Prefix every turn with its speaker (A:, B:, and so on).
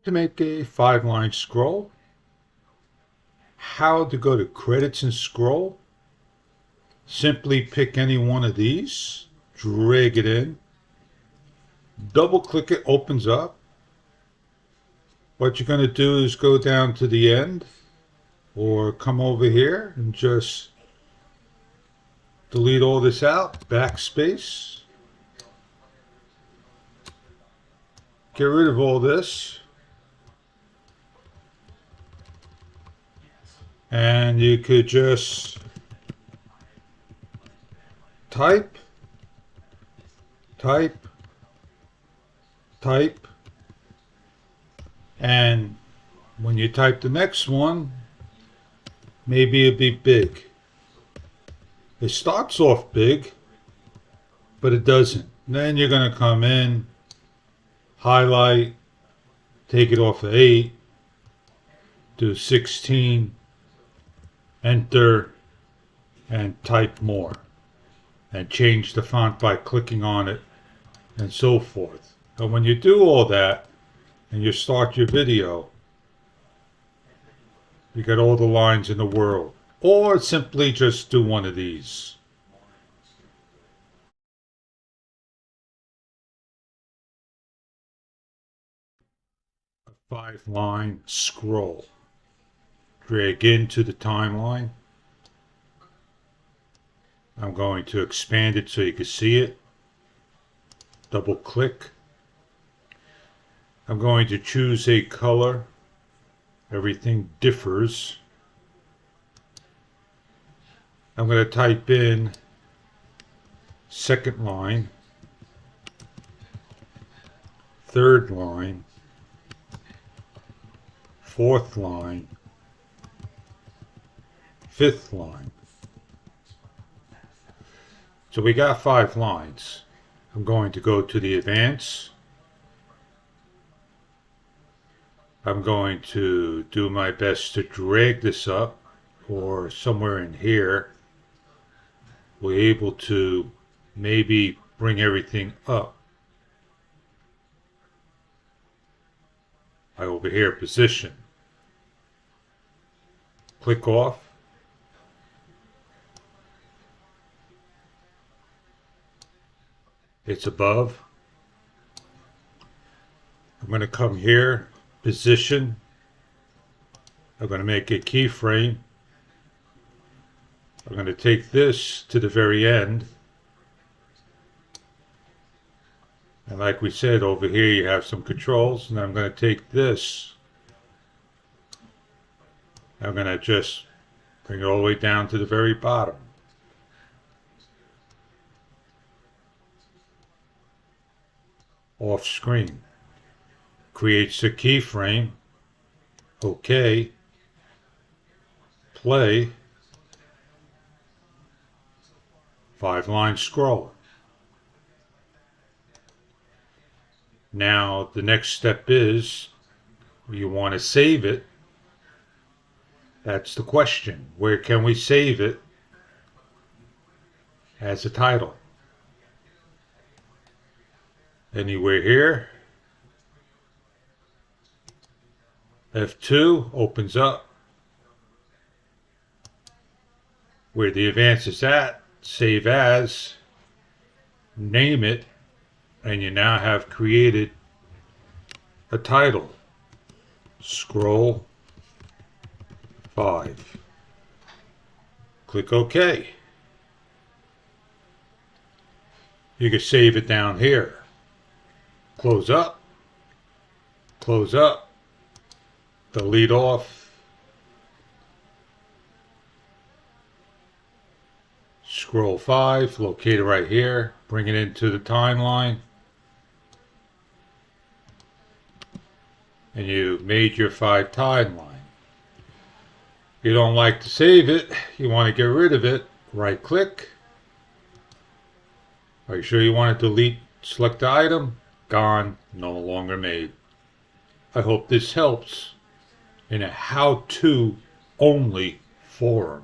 A: To make a 5-line scroll, how to go to credits and scroll. Simply pick any one of these, drag it in, double click it, opens up. What you're going to do is go down to the end or come over here and just delete all this out, backspace. Get rid of all this. And you could just type, type, type. And when you type the next one, maybe it'll be big. It starts off big, but it doesn't. Then you're going to come in, highlight, take it off of 8, do 16, enter, and type more. And change the font by clicking on it, and so forth. And when you do all that, and you start your video, you get all the lines in the world. Or simply just do one of these. A 5-line scroll. Drag into the timeline. I'm going to expand it so you can see it. Double click. I'm going to choose a color. Everything differs. I'm going to type in second line, third line, fourth line, fifth line. So we got 5 lines. I'm going to go to the advance. I'm going to do my best to drag this up, or somewhere in here we're able to maybe bring everything up. I over here position. Click off. It's above. I'm going to come here, position. I'm going to make a keyframe. I'm going to take this to the very end. And like we said, over here you have some controls, and I'm going to take this. I'm going to just bring it all the way down to the very bottom. Off screen. Creates a keyframe. OK. Play. 5-line scroll. Now the next step is you want to save it. That's the question. Where can we save it as a title? Anywhere here. F2 opens up. Where the advance is at, save as, name it, and you now have created a title. Scroll 5. Click OK. You can save it down here. Close up, delete off, scroll 5, locate it right here, bring it into the timeline, and you made your 5 timeline. You don't like to save it, you want to get rid of it, right click. Are you sure you want to delete, select the item? Gone, no longer made. I hope this helps in a how-to only forum.